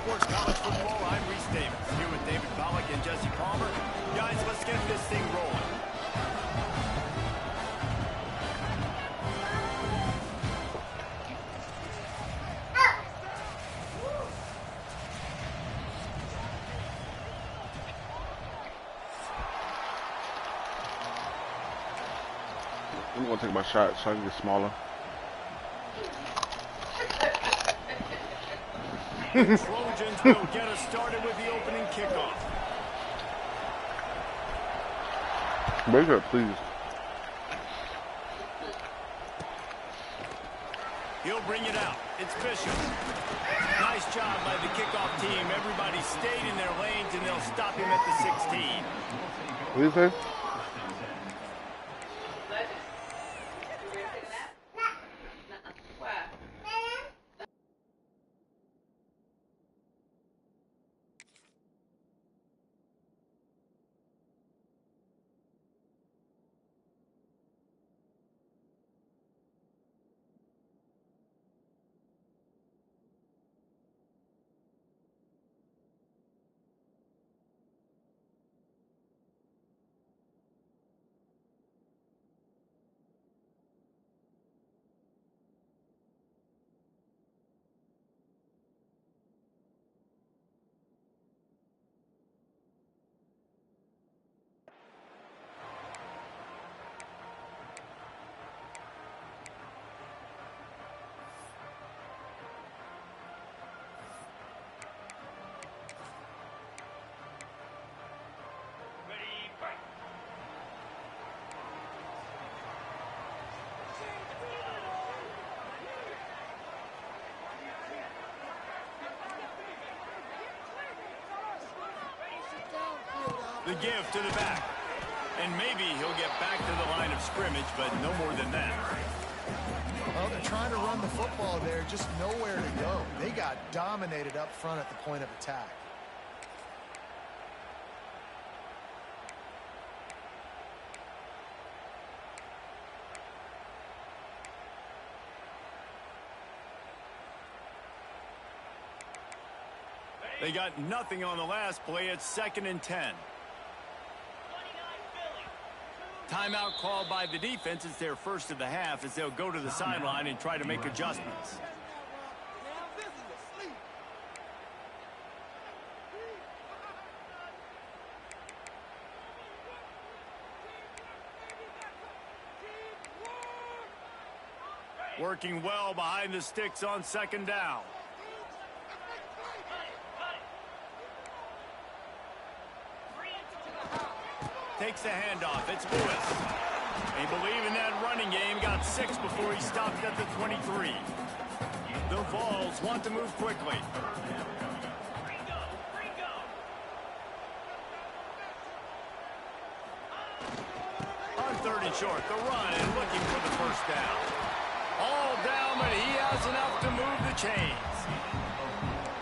Sports College Football. I'm Reese Davis, here with David Pollack and Jesse Palmer. Guys, let's get this thing rolling. I'm going to take my shot so I can get smaller. Trojans will get us started with the opening kickoff. Wake up, please. He'll bring it out. It's Bishop. Nice job by the kickoff team. Everybody stayed in their lanes, and they'll stop him at the 16. What do you say? The give to the back. And maybe he'll get back to the line of scrimmage, but no more than that. Well, they're trying to run the football there, just nowhere to go. They got dominated up front at the point of attack. They got nothing on the last play. It's 2nd and 10. Timeout called by the defense. It's their first of the half as they'll go to the sideline and try to make adjustments. Working well behind the sticks on 2nd down. Takes the handoff. It's Lewis. They believe in that running game. Got 6 before he stopped at the 23. The Vols want to move quickly. On 3rd and short, the run and looking for the first down. All down, but he has enough to move the chains.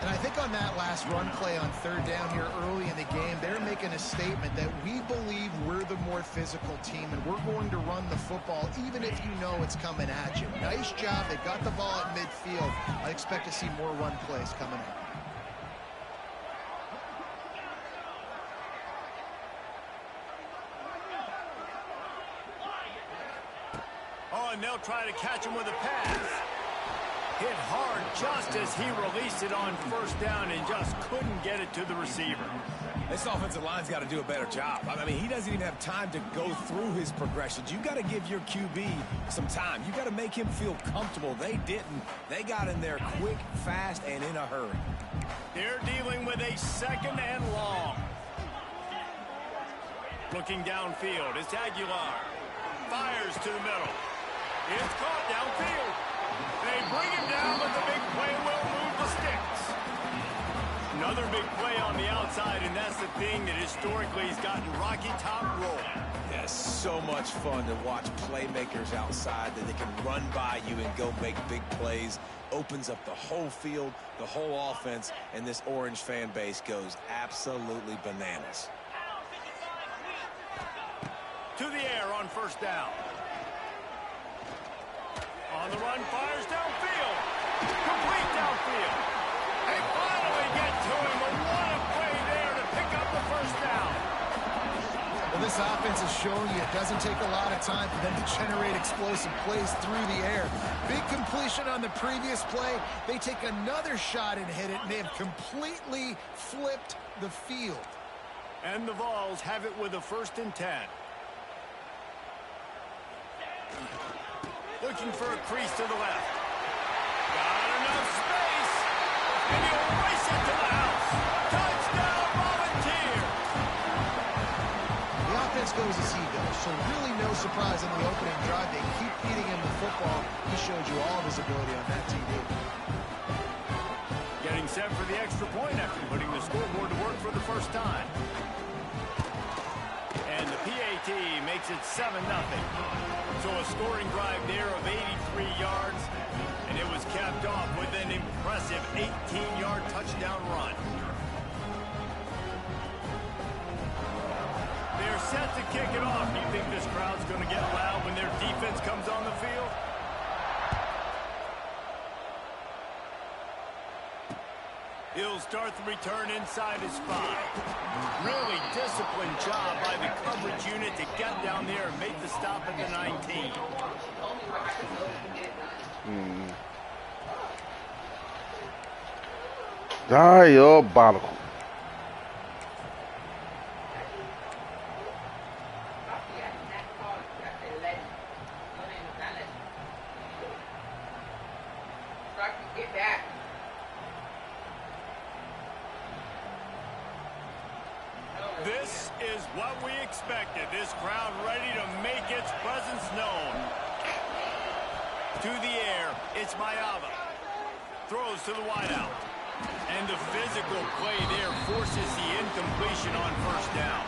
And I think on that last run play on 3rd down here early in the game, they're making a statement that we believe we're the more physical team and we're going to run the football even if you know it's coming at you. Nice job. They got the ball at midfield. I expect to see more run plays coming up. Oh, and they'll try to catch him with a pass. Hit hard just as he released it on 1st down and just couldn't get it to the receiver. This offensive line's got to do a better job. I mean, he doesn't even have time to go through his progressions. You got to give your QB some time. You got to make him feel comfortable. They didn't. They got in there quick, fast, and in a hurry. They're dealing with a 2nd and long. Looking downfield, it's Aguilar. Fires to the middle. It's caught downfield. They bring him down, but the big play will move the sticks. Another big play on the outside, and that's the thing that historically has gotten Rocky Top rolling. Yeah, so much fun to watch playmakers outside that they can run by you and go make big plays. Opens up the whole field, the whole offense, and this Orange fan base goes absolutely bananas. To the air on 1st down. On the run, fires downfield. Complete downfield. They finally get this offense is showing you it doesn't take a lot of time for them to generate explosive plays through the air. Big completion on the previous play. They take another shot and hit it, and they have completely flipped the field. And the Vols have it with a 1st and 10. Looking for a crease to the left. Got enough space. And he'll race it to the house. Touchdown, Volunteer. The offense goes as he goes, so really no surprise in the opening drive. They keep feeding him the football. He showed you all of his ability on that TD. Getting set for the extra point after putting the scoreboard to work for the first time. And the PAT makes it 7-0. So a scoring drive there of 83 yards, and it was capped off with an impressive 18-yard touchdown run. They're set to kick it off. Do you think this crowd's going to get loud when their defense comes on the field? He'll start the return inside his 5. Really disciplined job by the coverage unit to get down there and make the stop at the 19. Diabolical. Get back. This is what we expected. This crowd ready to make its presence known. To the air, it's Mayava. Throws to the wideout. And the physical play there forces the incompletion on 1st down.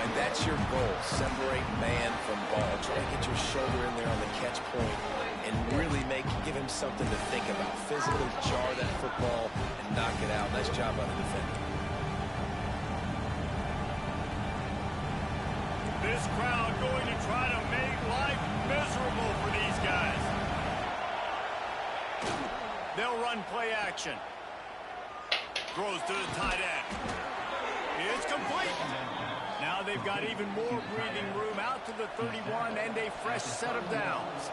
And that's your goal. Separate man from ball. Try to get your shoulder in there on the catch point and really give him something to think about. Physically jar that football and knock it out. Nice job by the defender. This crowd going to try to make life miserable for these guys. They'll run play action. Throws to the tight end. It's complete. Now they've got even more breathing room out to the 31 and a fresh set of downs.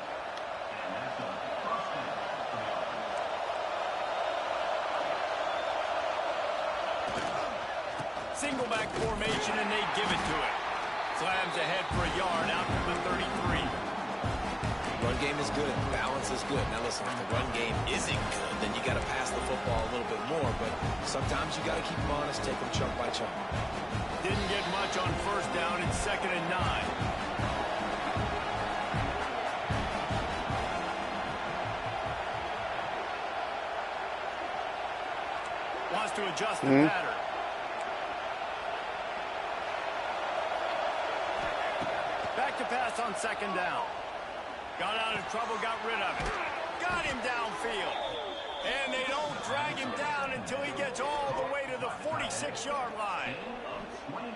Single back formation, and they give it to it. Slams ahead for a yard out to the 33. Run game is good. Balance is good. Now listen, if the run game isn't good, then you got to pass the football a little bit more. But sometimes you got to keep them honest, take them chunk by chunk. Didn't get much on 1st down. It's 2nd and 9. Wants to adjust the pattern. Back to pass on 2nd down. Got out of trouble, got rid of it. Got him downfield. And they don't drag him down until he gets all the way to the 46-yard line.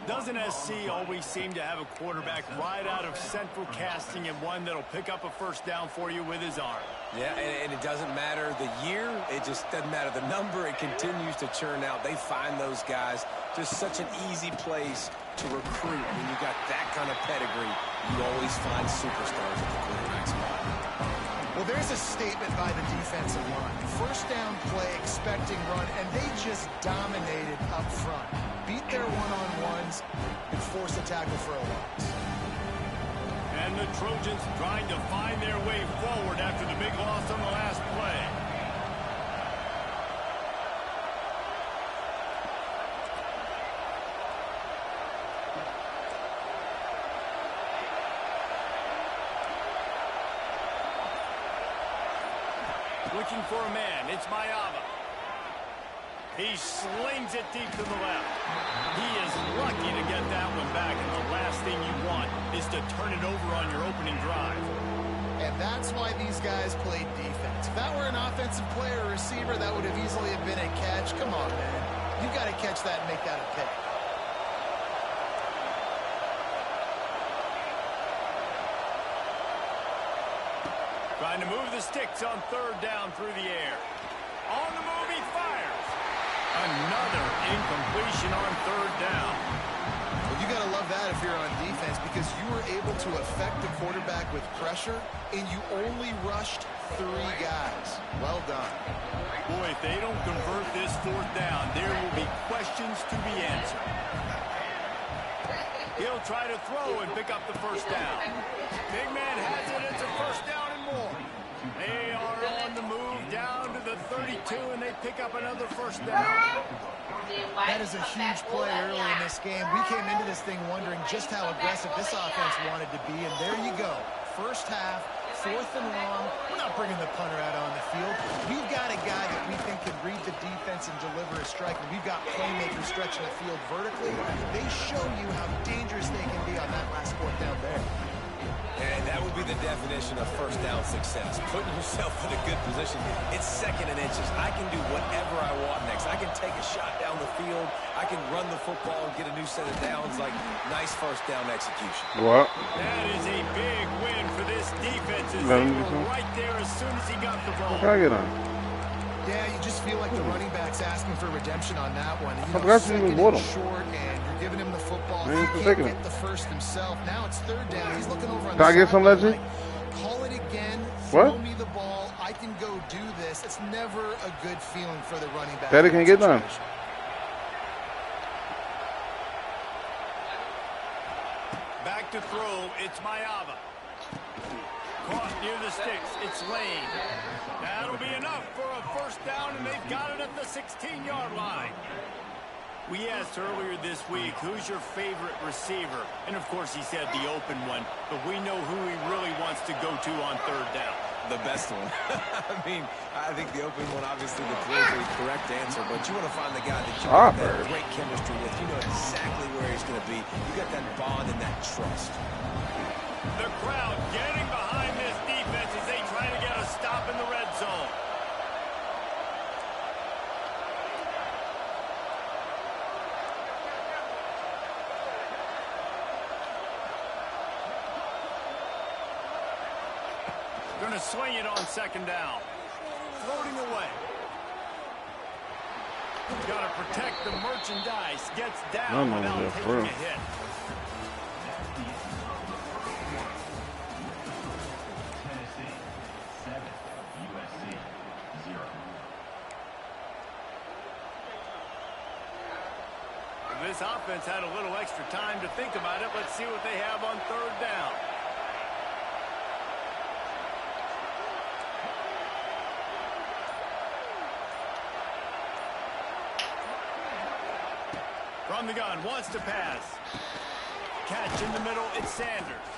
Doesn't SC always seem to have a quarterback right out of central casting and one that'll pick up a 1st down for you with his arm? Yeah, and it doesn't matter the year. It just doesn't matter the number. It continues to churn out. They find those guys. Just such an easy place to recruit. When you got that kind of pedigree, you always find superstars at the quarterback spot. Well, there's a statement by the defensive line. 1st down play, expecting run, and they just dominated up front. Beat their one-on-ones and force a tackle for a loss. And the Trojans trying to find their way forward after the big loss on the last play. Looking for a man. It's Mayava. He slings it deep to the left. He is lucky to get that one back, and the last thing you want is to turn it over on your opening drive. And that's why these guys played defense. If that were an offensive player or receiver, that would have easily have been a catch. Come on, man. You got to catch that and make that a pick. Trying to move the sticks on 3rd down through the air. On the move, he fires. Another incompletion on 3rd down. You got to love that if you're on defense, because you were able to affect the quarterback with pressure, and you only rushed 3 guys. Well done. Boy, if they don't convert this 4th down, there will be questions to be answered. He'll try to throw and pick up the 1st down. Big man has it. It's a 1st down and more. They are on the move down to the 32, and they pick up another 1st down. That is a huge play early in this game. We came into this thing wondering just how aggressive this offense wanted to be, and there you go. First half, 4th and long. We're not bringing the punter out on the field. We've got a guy that we think can read the defense and deliver a strike, and we've got playmakers stretching the field vertically. They show you how dangerous they can be on that last 4th down there. And that would be the definition of 1st down success. Putting yourself in a good position. It's 2nd and inches. I can do whatever I want next. I can take a shot down the field. I can run the football and get a new set of downs. Like, nice 1st down execution. What? That is a big win for this defense. As they were right there as soon as he got the ball. What can I get on? Yeah, you just feel like the running back's asking for redemption on that one. You know, Congrats to 2nd Woodham. and short, and you're giving him the football. Man, He can't get the 1st himself. Now it's 3rd down. He's looking over on Can I the get some, sideline Legend? like, call it again. What? Throw me the ball. I can go do this. It's never a good feeling for the running back. Daddy can't get done. Back to throw. It's Mayava. Caught near the sticks. It's Lane. That'll be enough for a 1st down, and they've got it at the 16-yard line. We asked earlier this week, who's your favorite receiver? And, of course, he said the open one, but we know who he really wants to go to on 3rd down. The best one. I mean, I think the open one, obviously, the politically correct answer, but you want to find the guy that you have that great chemistry with. You know exactly where he's going to be. You got that bond and that trust. The crowd getting behind this defense as they try to get a stop in the red zone. Going to swing it on 2nd down. Floating away. Got to protect the merchandise. Gets down without taking a hit. This offense had a little extra time to think about it. Let's see what they have on 3rd down. From the gun, wants to pass. Catch in the middle, it's Sanders.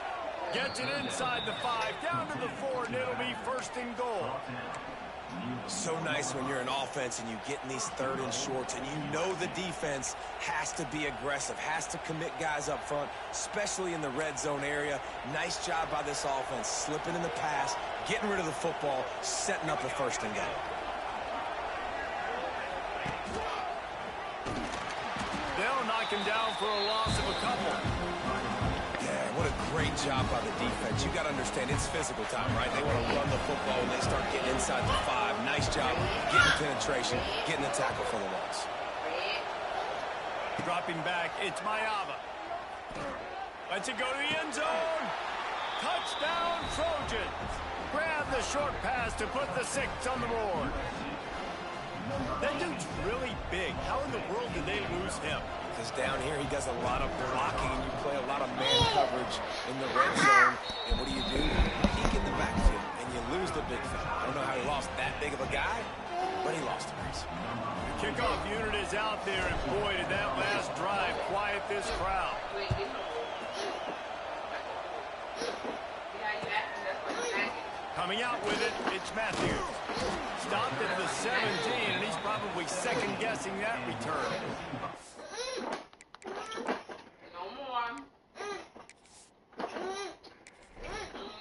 Gets it inside the 5, down to the 4, and it'll be 1st and goal. So nice when you're an offense and you get in these 3rd and shorts and you know the defense has to be aggressive, has to commit guys up front, especially in the red zone area. Nice job by this offense, slipping in the pass, getting rid of the football, setting up the 1st and goal. They'll knock him down for a loss of a couple. Yeah, what a great job by the defense. You got to understand, it's physical time, right? They want to run the football when they start getting inside the 5. Nice job getting penetration, getting the tackle for the loss. Dropping back, it's Mayava. Lets it go to the end zone. Touchdown, Trojans. Grab the short pass to put the 6 on the board. That dude's really big. How in the world did they lose him? Because down here he does a lot of blocking and you play a lot of man coverage in the red zone. And what do? You peek in the backfield and you lose the big fella. I don't know how he lost that big of a guy, but he lost the race. The kickoff unit is out there, and boy, did that last drive quiet this crowd. Coming out with it, it's Matthews. Stopped at the 17, and he's probably second-guessing that return. No more.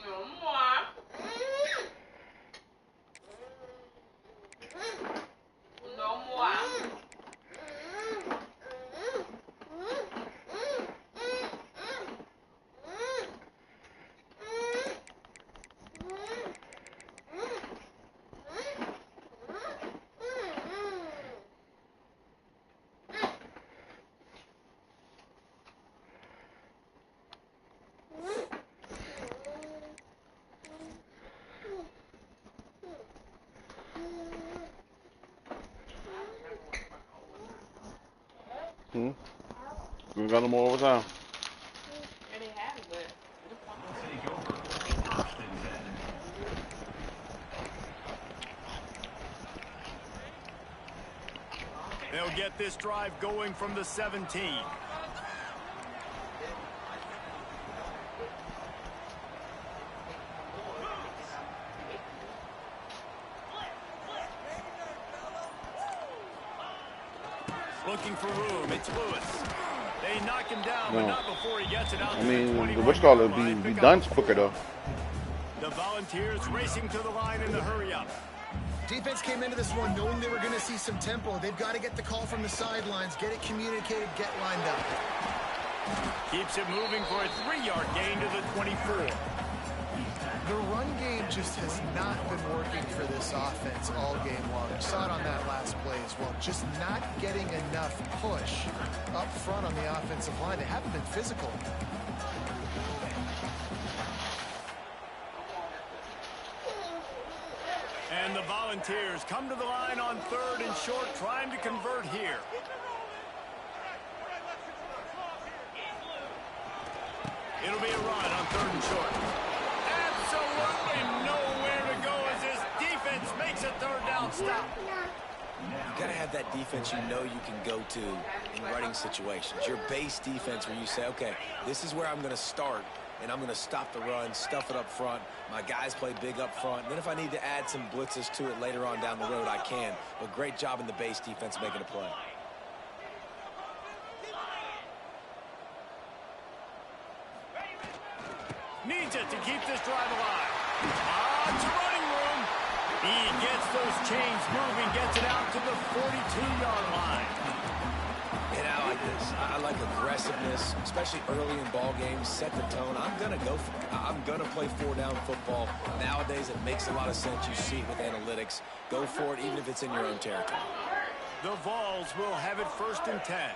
No more. No more. We got no more overtime. Yeah, they have it, but They'll get this drive going from the 17. Looking for room. It's Lewis. They knock him down, but not before he gets it out. I mean, what's called it be done quicker though. The Volunteers racing to the line in the hurry up. Defense came into this one knowing they were going to see some tempo. They've got to get the call from the sidelines, get it communicated, get lined up. Keeps it moving for a 3-yard gain to the 24. The run game just has not been working for this offense all game long. You saw it on that last play as well. Just not getting enough push up front on the offensive line. They haven't been physical. And the Volunteers come to the line on 3rd and short, trying to convert here. It'll be a run on 3rd and short. Absolutely nowhere to go as this defense makes a 3rd down stop. You got to have that defense you know you can go to in running situations. Your base defense where you say, okay, this is where I'm going to start, and I'm going to stop the run, stuff it up front. My guys play big up front. And then if I need to add some blitzes to it later on down the road, I can. But great job in the base defense making a play. Needs it to keep this drive alive. It's running room. He gets those chains moving, gets it out to the 42-yard line. And I like this. I like aggressiveness, especially early in ball games. Set the tone. I'm going to go for it. I'm going to play 4-down football. Nowadays, it makes a lot of sense. You see it with analytics. Go for it, even if it's in your own territory. The Vols will have it 1st and 10.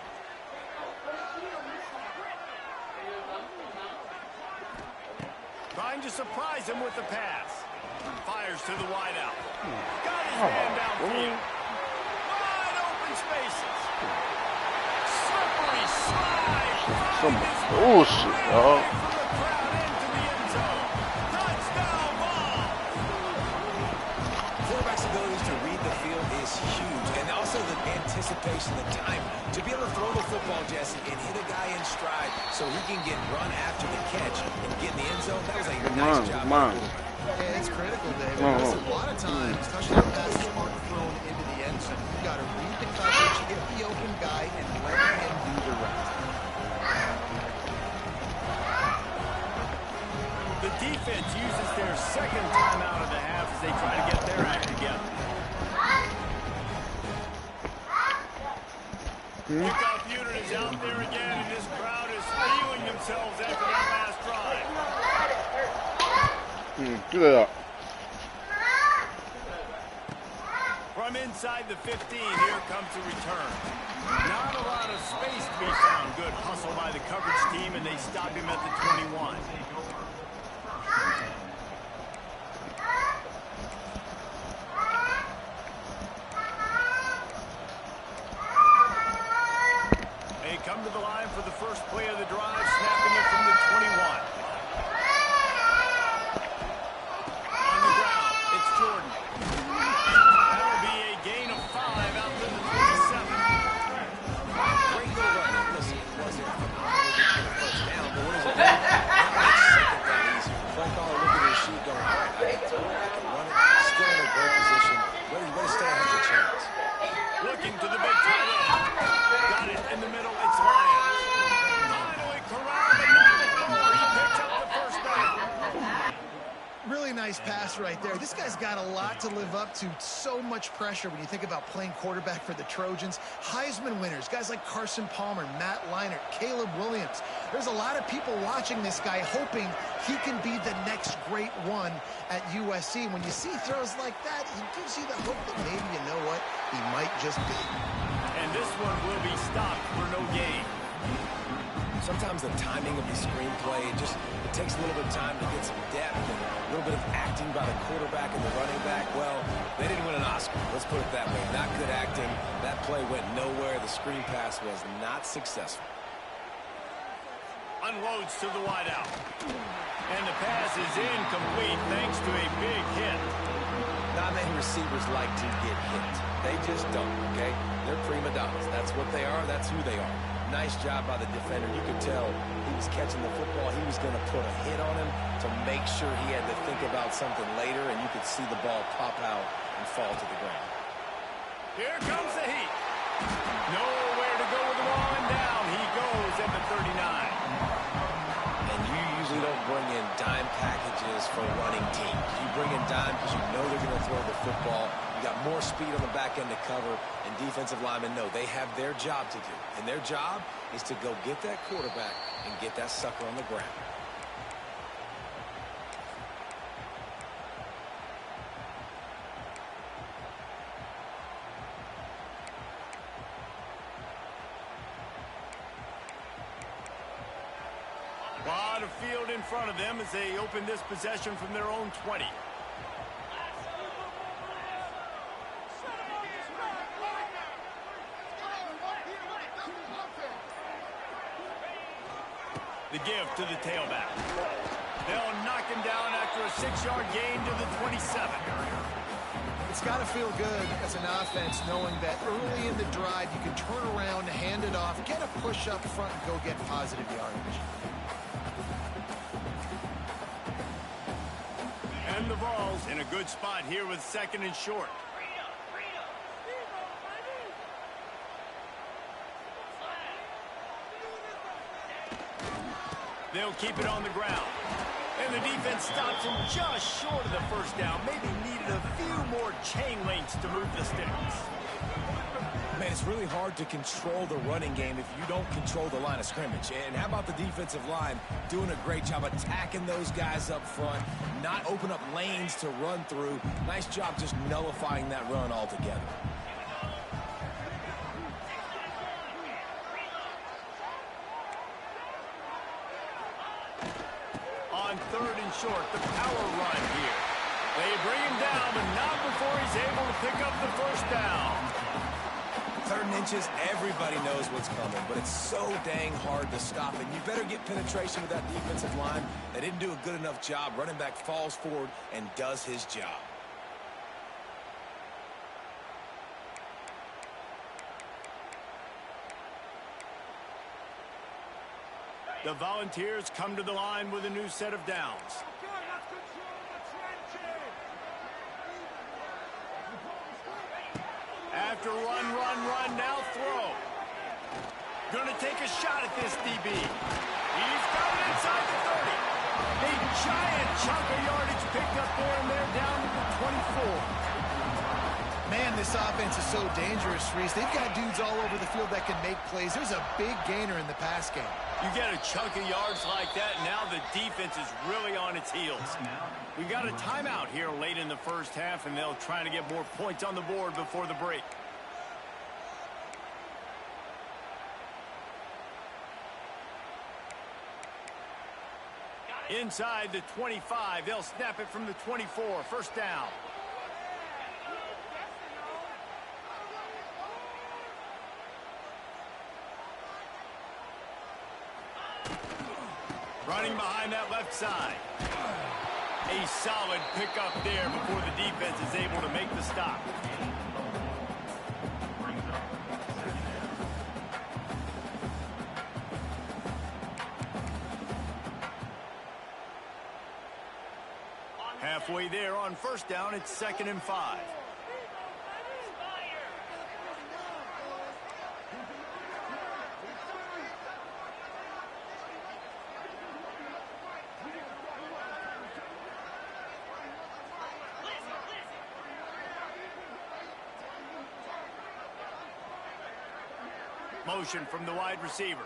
Trying to surprise him with the pass. Fires to the wideout. Got his man downfield. Wide open spaces. Slippery slide. Some bullshit, dog. From the crowd into the end zone. Touchdown ball. Quarterback's abilities to read the field is huge. And also the anticipation, the time. To be able to throw the football, Jesse, and hit a guy in stride so he can get run after the catch and get in the end zone, that was a nice job. Yeah, it's critical, David. Because a lot of times, touchdown passes aren't thrown into the end zone. You've got to read the coverage, hit the open guy, and let him do the rest. The defense uses their 2nd timeout of the half as they try to get their act together. Kickoff unit is out there again, and this crowd is feeling themselves after that last drive. Get it up. From inside the 15, here comes the return. Not a lot of space to be found. Good hustle by the coverage team, and they stop him at the 21. They come to the line for the first play of the drive, snapping it from the 21. On the ground, it's Jordan. That'll be a gain of 5 out to the 27. Great little run. Listen, it wasn't phenomenal to get the first down, but what is it? Now it's 2nd down easy. Play caller looking at his sheet going, all right, I can run it. Still in a great position. Ready to stay ahead of the chains. Looking to the big tight end. Got it in the middle. It's Lyons. Finally corralled, but not before he picks up the first down. Really nice pass right there. This guy's got a lot to live up to. So much pressure when you think about playing quarterback for the Trojans. Heisman winners, guys like Carson Palmer, Matt Leinart, Caleb Williams. There's a lot of people watching this guy hoping he can be the next great one at USC. When you see throws like that, it gives you the hope that maybe, you know what, he might just be. And this one will be stopped for no gain. Sometimes the timing of the screenplay, it takes a little bit of time to get some depth and a little bit of acting by the quarterback and the running back. Well, they didn't win an Oscar. Let's put it that way. Not good acting. That play went nowhere. The screen pass was not successful. Unloads to the wideout. And the pass is incomplete thanks to a big hit. Not many receivers like to get hit. They just don't, okay? They're prima donnas. That's what they are. That's who they are. Nice job by the defender. You could tell he was catching the football. He was going to put a hit on him to make sure he had to think about something later, and you could see the ball pop out and fall to the ground. Here comes the heat. Nowhere to go with the ball, and down he goes at the 39. And you usually don't bring in dime packages for running teams. You bring in dime because you know they're going to throw the football. You got more speed on the back end to cover, and defensive linemen know they have their job to do. And their job is to go get that quarterback and get that sucker on the ground. A lot of field in front of them as they open this possession from their own 20. The give to the tailback. They'll knock him down after a 6-yard gain to the 27. It's got to feel good as an offense knowing that early in the drive you can turn around, hand it off, get a push up front, and go get positive yardage. And the ball's in a good spot here with 2nd and short. They'll keep it on the ground. And the defense stops him just short of the first down. Maybe needed a few more chain links to move the sticks. Man, it's really hard to control the running game if you don't control the line of scrimmage. And how about the defensive line doing a great job attacking those guys up front, not open up lanes to run through. Nice job just nullifying that run altogether. On 3rd and short, the power run here. They bring him down, but not before he's able to pick up the first down. 3rd and inches, everybody knows what's coming, but it's so dang hard to stop it. You better get penetration with that defensive line. They didn't do a good enough job. Running back falls forward and does his job. The Volunteers come to the line with a new set of downs. After run, now throw. Gonna take a shot at this DB. He's got it inside the 30. A giant chunk of yardage picked up there, and they're down to the 24. Man, this offense is so dangerous, Reese. They've got dudes all over the field that can make plays. There's a big gainer in the pass game. You get a chunk of yards like that, now the defense is really on its heels. We got a timeout here late in the first half, and they'll try to get more points on the board before the break. Inside the 25, they'll snap it from the 24, first down. Running behind that left side. A solid pickup there before the defense is able to make the stop. Halfway there on first down, it's 2nd and 5. Motion from the wide receiver.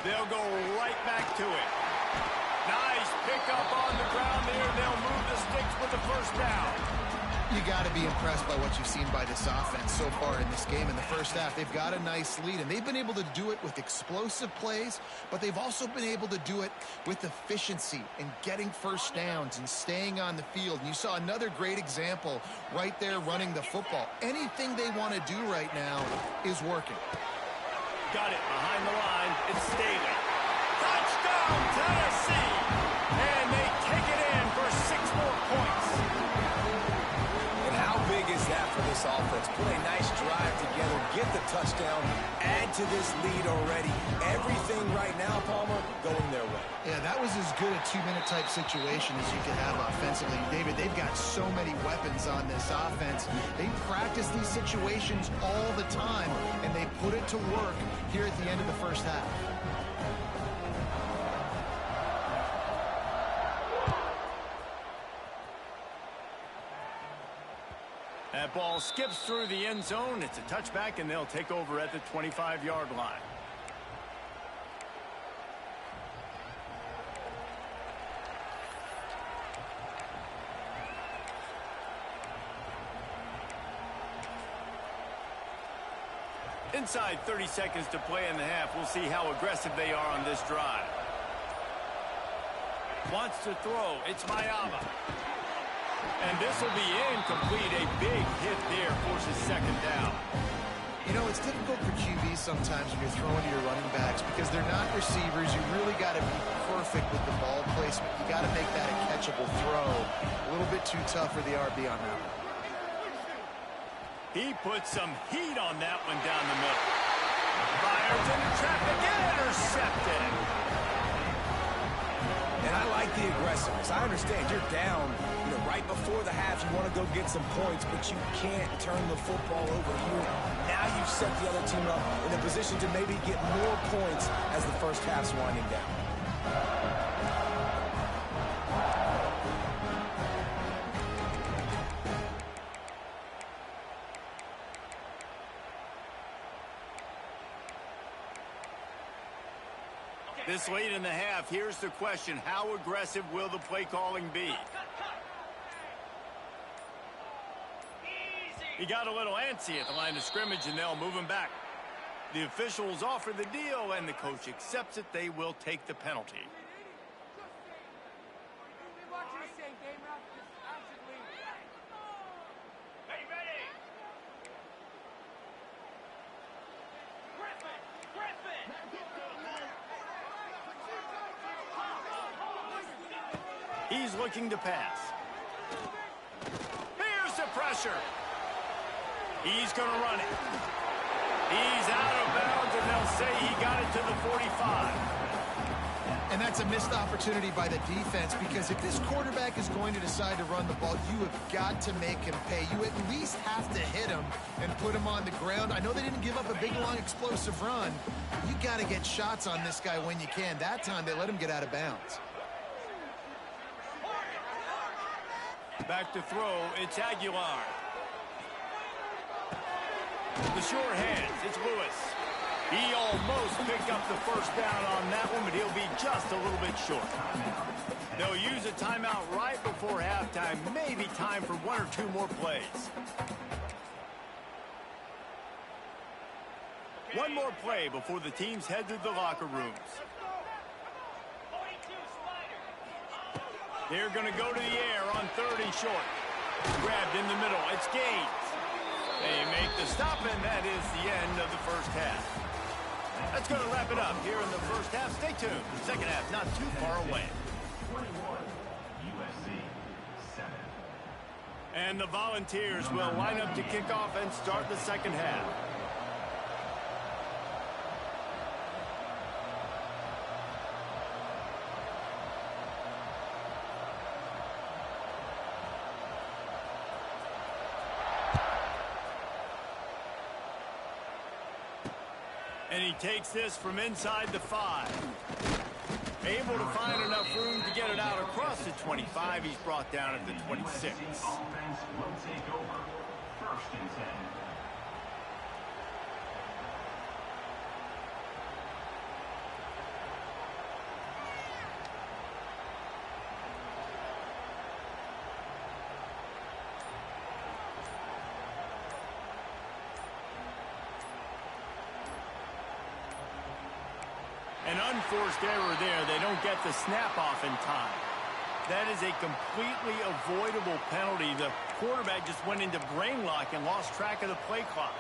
They'll go right back to it. Nice pickup on the ground there. They'll move the sticks with the first down. You got to be impressed by what you've seen by this offense so far in this game. In the first half, they've got a nice lead, and they've been able to do it with explosive plays, but they've also been able to do it with efficiency and getting first downs and staying on the field. And you saw another great example right there running the football. Anything they want to do right now is working. Got it behind the line. It's Staley. Touchdown, Tennessee! And they take it in for 6 more points. And how big is that for this offense? Put a nice drive together, get the touchdown, add to this lead already. Everything right now, Palmer, going their way. Yeah, that was as good a 2-minute type situation as you could have offensively. David, they've got so many weapons on this offense. They practice these situations all the time, and they put it to work here at the end of the first half. That ball skips through the end zone. It's a touchback, and they'll take over at the 25-yard line. Inside 30 seconds to play in the half. We'll see how aggressive they are on this drive. Wants to throw. It's Mayava. And this will be incomplete. A big hit there, forces second down. You know, it's difficult for QBs sometimes when you're throwing to your running backs because they're not receivers. You really got to be perfect with the ball placement. You got to make that a catchable throw. A little bit too tough for the RB on that one. He put some heat on that one down the middle. Fires into traffic and intercepted. And I like the aggressiveness. I understand you're down, right before the half. You want to go get some points, but you can't turn the football over here. Now you've set the other team up in a position to maybe get more points as the first half's winding down. This late in the half, here's the question. How aggressive will the play calling be? He got a little antsy at the line of scrimmage, and they'll move him back. The officials offer the deal, and the coach accepts it. They will take the penalty. He's looking to pass. Here's the pressure. He's going to run it. He's out of bounds, and they'll say he got it to the 45. And that's a missed opportunity by the defense because if this quarterback is going to decide to run the ball, you have got to make him pay. You at least have to hit him and put him on the ground. I know they didn't give up a big, long, explosive run. You got to get shots on this guy when you can. That time, they let him get out of bounds. Back to throw, it's Aguilar. The short hands, it's Lewis. He almost picked up the first down on that one, but he'll be just a little bit short. They'll use a timeout right before halftime. Maybe time for 1 or 2 more plays. One more play before the teams head to the locker rooms. They're going to go to the air on 3rd and short. Grabbed in the middle. It's Gaines. They make the stop, and that is the end of the first half. That's going to wrap it up here in the first half. Stay tuned. Second half not too far away. 21, USC 7. And the Volunteers will line up to kick off and start the second half. And he takes this from inside the 5. Able to find enough room to get it out across the 25. He's brought down at the 26. Offense will take over. 1st and 10. An unforced error there. They don't get the snap off in time. That is a completely avoidable penalty. The quarterback just went into brain lock and lost track of the play clock.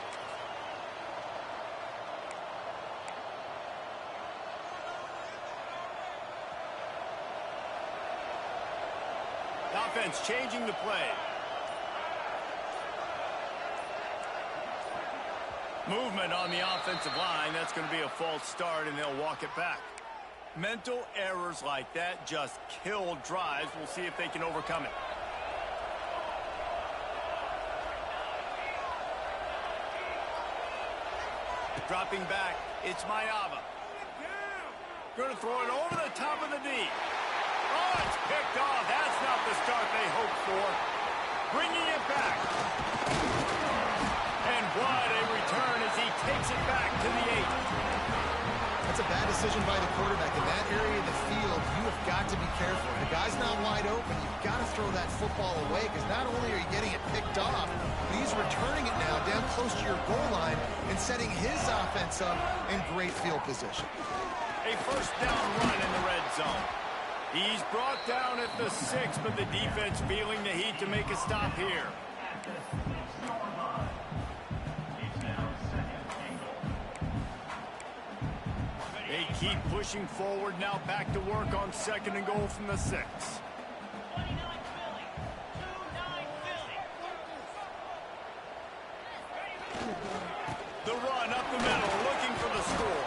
Offense changing the play. Movement on the offensive line. That's going to be a false start, and they'll walk it back. Mental errors like that just kill drives. We'll see if they can overcome it. Dropping back, it's Mayava. Going to throw it over the top of the D. Oh, it's picked off. That's not the start they hoped for. Bringing it back. And what a return as he takes it back to the 8. That's a bad decision by the quarterback. In that area of the field, you have got to be careful. If the guy's not wide open, you've got to throw that football away, because not only are you getting it picked off, but he's returning it now down close to your goal line and setting his offense up in great field position. A first down run in the red zone. He's brought down at the 6, but the defense feeling the heat to make a stop here. They keep pushing forward, now back to work on 2nd and goal from the 6. The run up the middle, looking for the score.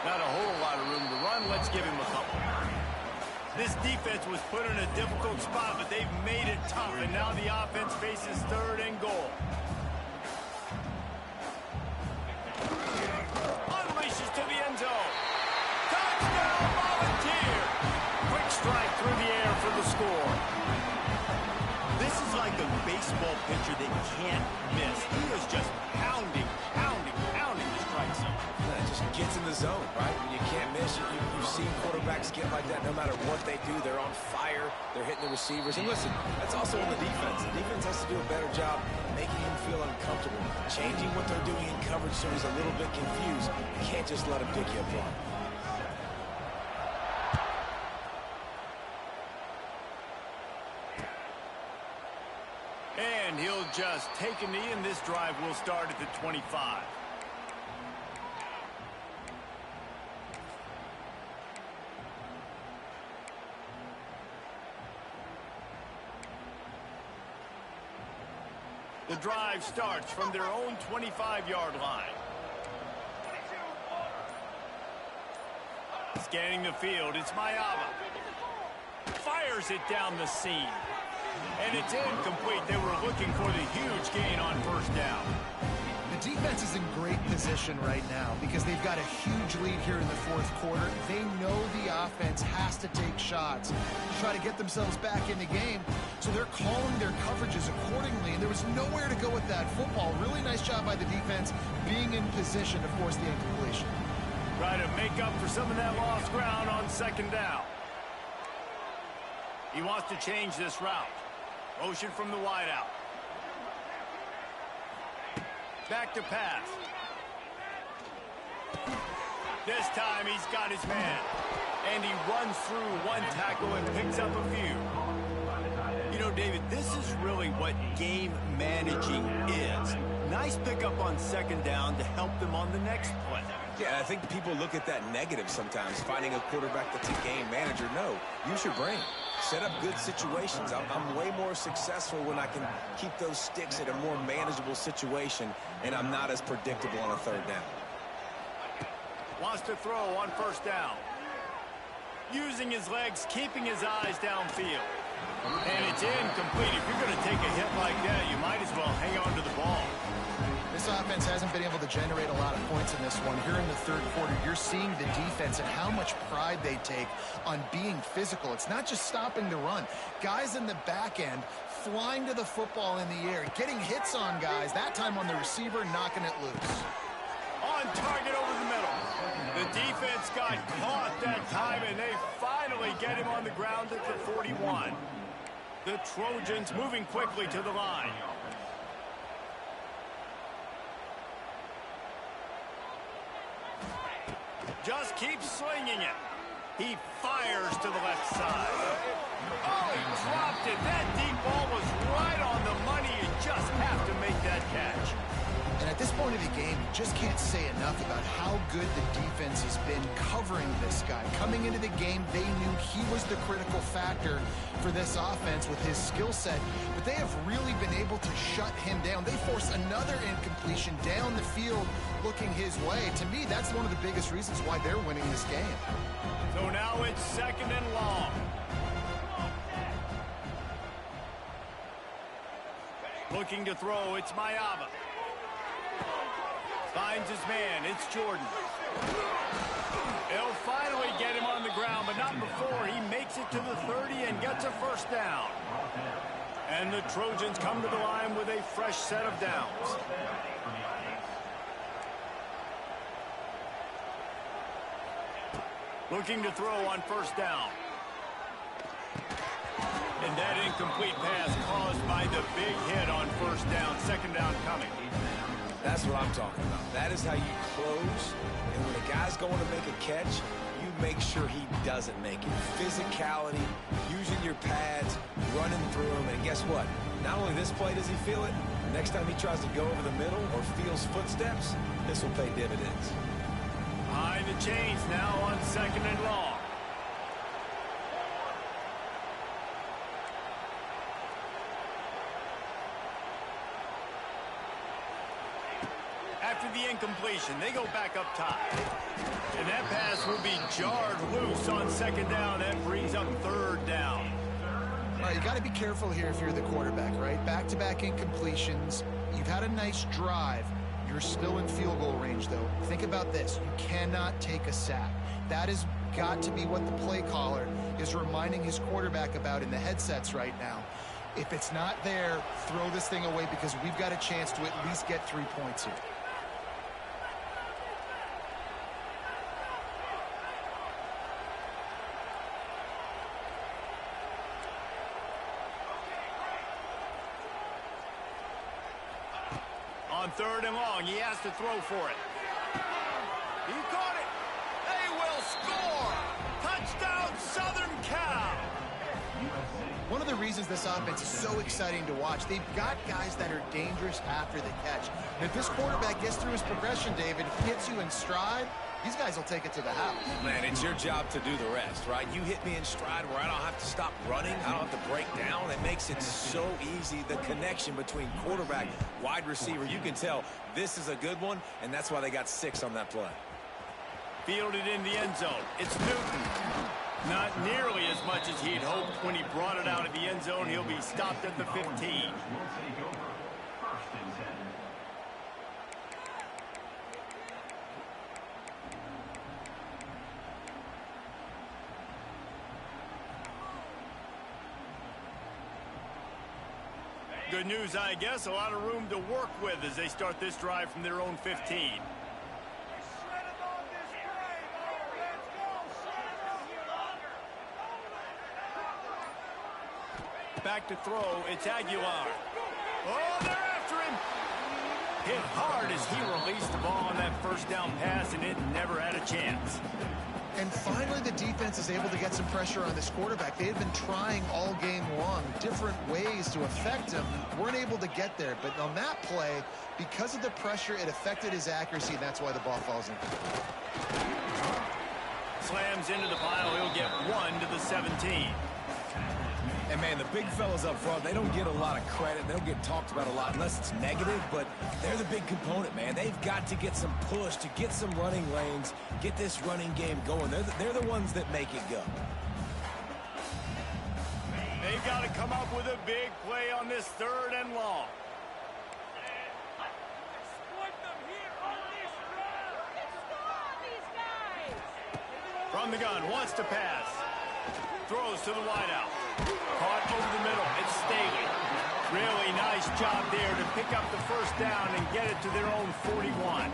Not a whole lot of room to run. Let's give him a couple. This defense was put in a difficult spot, but they've made it tough, and now the offense faces 3rd and goal. Unleashes to the end zone. Touchdown, Volunteer! Quick strike through the air for the score. This is like a baseball pitcher that can't miss. He is just pounding the strike zone. Yeah, it just gets in the zone, right? When you can't miss, you've seen quarterbacks get like that no matter what they do. They're on fire. They're hitting the receivers. And listen, that's also on the defense. The defense has to do a better job making him feel uncomfortable, changing what they're doing in coverage so he's a little bit confused. You can't just let him pick you apart. And he'll just take a knee, and this drive will start at the 25. The drive starts from their own 25-yard line. Scanning the field, it's Mayava. Fires it down the seam. And it's incomplete. They were looking for the huge gain on 1st down. The defense is in great position right now because they've got a huge lead here in the 4th quarter. They know the offense has to take shots to try to get themselves back in the game, so they're calling their coverages accordingly, and there was nowhere to go with that football. Really nice job by the defense being in position to force the incompletion. Try to make up for some of that lost ground on 2nd down. He wants to change this route. Motion from the wideout. Back to pass. This time he's got his man. And he runs through one tackle and picks up a few. You know, David, this is really what game managing is. Nice pickup on 2nd down to help them on the next play. Yeah, I think people look at that negative sometimes, finding a quarterback that's a game manager. No, use your brain. Set up good situations. I'm way more successful when I can keep those sticks at a more manageable situation, and I'm not as predictable on a 3rd down. Wants to throw on 1st down. Using his legs, keeping his eyes downfield. And it's incomplete. If you're going to take a hit like that, you might as well hang on to the ball. This offense hasn't been able to generate a lot of points in this one. Here in the 3rd quarter, you're seeing the defense and how much pride they take on being physical. It's not just stopping the run. Guys in the back end flying to the football in the air, getting hits on guys, that time on the receiver, knocking it loose. On target over the middle. The defense got caught that time, and they finally get him on the ground at the 41. The Trojans moving quickly to the line. Just keeps swinging it. He fires to the left side. Oh, he dropped it. That deep ball was right on the money. You just have to make that catch. And at this point of the game, you just can't say enough about how good the defense has been covering this guy. Coming into the game, they knew he was the critical factor for this offense with his skill set, but they have really been able to shut him down. They forced another incompletion down the field looking his way. To me, that's one of the biggest reasons why they're winning this game. So now it's 2nd and long. Looking to throw, it's Mayava. Finds his man, it's Jordan. He'll finally get him on the ground, but not before he makes it to the 30 and gets a first down. And the Trojans come to the line with a fresh set of downs. Looking to throw on first down. And that incomplete pass caused by the big hit on first down. 2nd down coming. That's what I'm talking about. That is how you close. And when a guy's going to make a catch, you make sure he doesn't make it. Physicality, using your pads, running through him. And guess what? Not only this play does he feel it, next time he tries to go over the middle or feels footsteps, this will pay dividends. Behind the chains now on 2nd and long. After the incompletion, they go back up top. And that pass will be jarred loose on 2nd down. That brings up 3rd down. All right, you got to be careful here if you're the quarterback, right? Back-to-back incompletions. You've had a nice drive. You're still in field goal range, though. Think about this. You cannot take a sack. That has got to be what the play caller is reminding his quarterback about in the headsets right now. If it's not there, throw this thing away because we've got a chance to at least get 3 points here. On 3rd and long, he has to throw for it. He caught it. They will score. Touchdown, Southern Cal. One of the reasons this offense is so exciting to watch, they've got guys that are dangerous after the catch. And if this quarterback gets through his progression, David, hits you in stride, these guys will take it to the house. Man, it's your job to do the rest, right? You hit me in stride where I don't have to stop running. I don't have to break down. It makes it so easy. The connection between quarterback, wide receiver, you can tell this is a good one, and that's why they got 6 on that play. Fielded in the end zone. It's Newton. Not nearly as much as he'd hoped when he brought it out of the end zone. He'll be stopped at the 15. Will take over 1st and 10. Good news, I guess. A lot of room to work with as they start this drive from their own 15. Back to throw. It's Aguilar. Oh, they're after him. Hit hard as he released the ball on that first down pass, and it never had a chance. And finally, the defense is able to get some pressure on this quarterback. They had been trying all game long different ways to affect him. Weren't able to get there. But on that play, because of the pressure, it affected his accuracy, and that's why the ball falls in. Slams into the pile. He'll get 1 to the 17. And, man, the big fellas up front, they don't get a lot of credit. They don't get talked about a lot unless it's negative, but they're the big component, man. They've got to get some push, to get some running lanes, get this running game going. They're the ones that make it go. They've got to come up with a big play on this 3rd and long. From the gun, wants to pass. Throws to the wideout. Caught over the middle. It's Staley. Really nice job there to pick up the first down and get it to their own 41.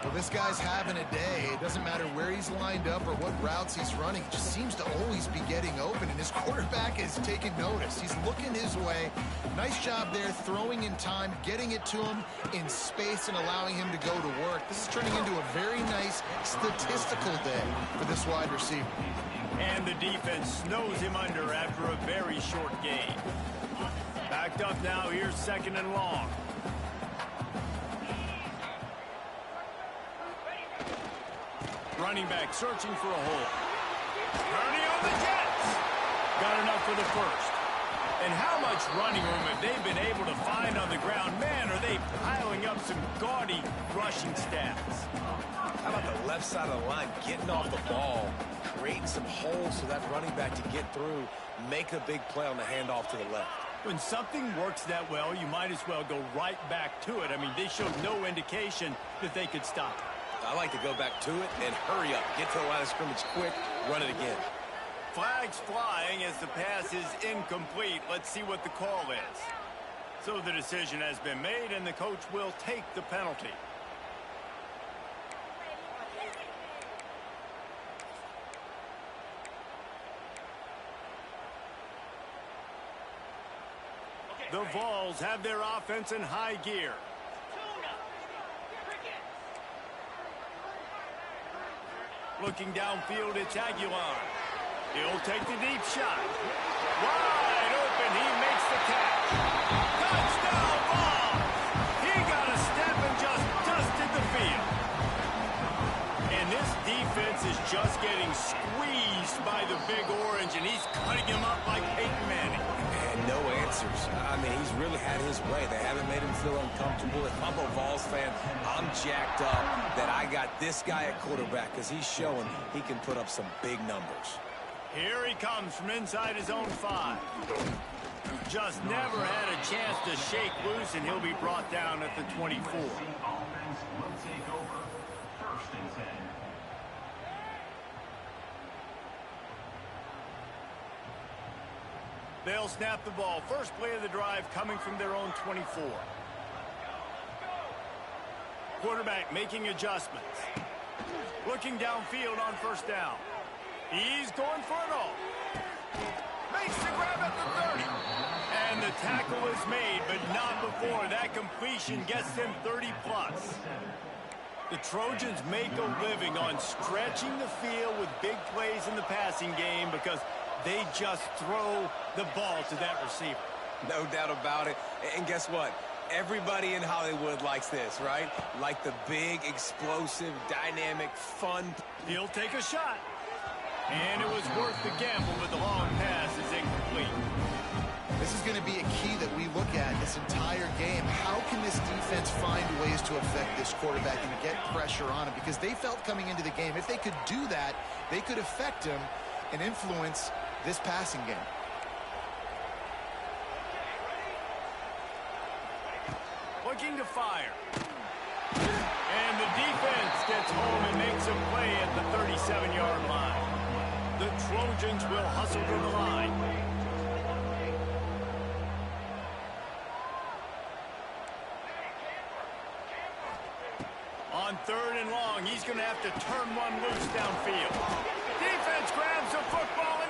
Well, this guy's having a day. It doesn't matter where he's lined up or what routes he's running. He just seems to always be getting open, and his quarterback is taking notice. He's looking his way. Nice job there, throwing in time, getting it to him in space, and allowing him to go to work. This is turning into a very nice statistical day for this wide receiver. And the defense snows him under after a very short gain. Backed up now, here's 2nd and long. Running back searching for a hole. Purdy on the Jets. Got enough for the first. And how much running room have they been able to find on the ground? Man, are they piling up some gaudy rushing stats. How about the left side of the line getting off the ball, creating some holes so that running back to get through, make a big play on the handoff to the left. When something works that well, you might as well go right back to it. I mean, they showed no indication that they could stop it. I like to go back to it and hurry up. Get to the line of scrimmage quick, run it again. Flags flying as the pass is incomplete. Let's see what the call is. So the decision has been made, and the coach will take the penalty. The Vols have their offense in high gear. Looking downfield, it's Aguilar. He'll take the deep shot. Wide open, he makes the catch. Touchdown, Vols! He got a step and just dusted the field. And this defense is just getting squeezed by the Big Orange, and he's cutting him up like Peyton Manning. And no answers. I mean, he's really had his way. They haven't made him feel uncomfortable. If I'm a Vols fan, I'm jacked up that I got this guy at quarterback because he's showing he can put up some big numbers. Here he comes from inside his own 5. Just never had a chance to shake loose, and he'll be brought down at the 24. Offense will take over. 1st and 10. They'll snap the ball. First play of the drive coming from their own 24. Quarterback making adjustments. Looking downfield on 1st down. He's going for it all. Makes the grab at the 30. And the tackle is made, but not before. That completion gets them 30+. The Trojans make a living on stretching the field with big plays in the passing game because they just throw the ball to that receiver. No doubt about it. And guess what? Everybody in Hollywood likes this, right? Like the big, explosive, dynamic, fun. He'll take a shot. And it was worth the gamble, but the long pass is incomplete. This is going to be a key that we look at this entire game. How can this defense find ways to affect this quarterback and get pressure on him? Because they felt coming into the game, if they could do that, they could affect him and influence this passing game. Looking to fire. And the defense gets home and makes a play at the 37-yard line. The Trojans will hustle to the line. On 3rd and long, he's going to have to turn one loose downfield. Defense grabs the football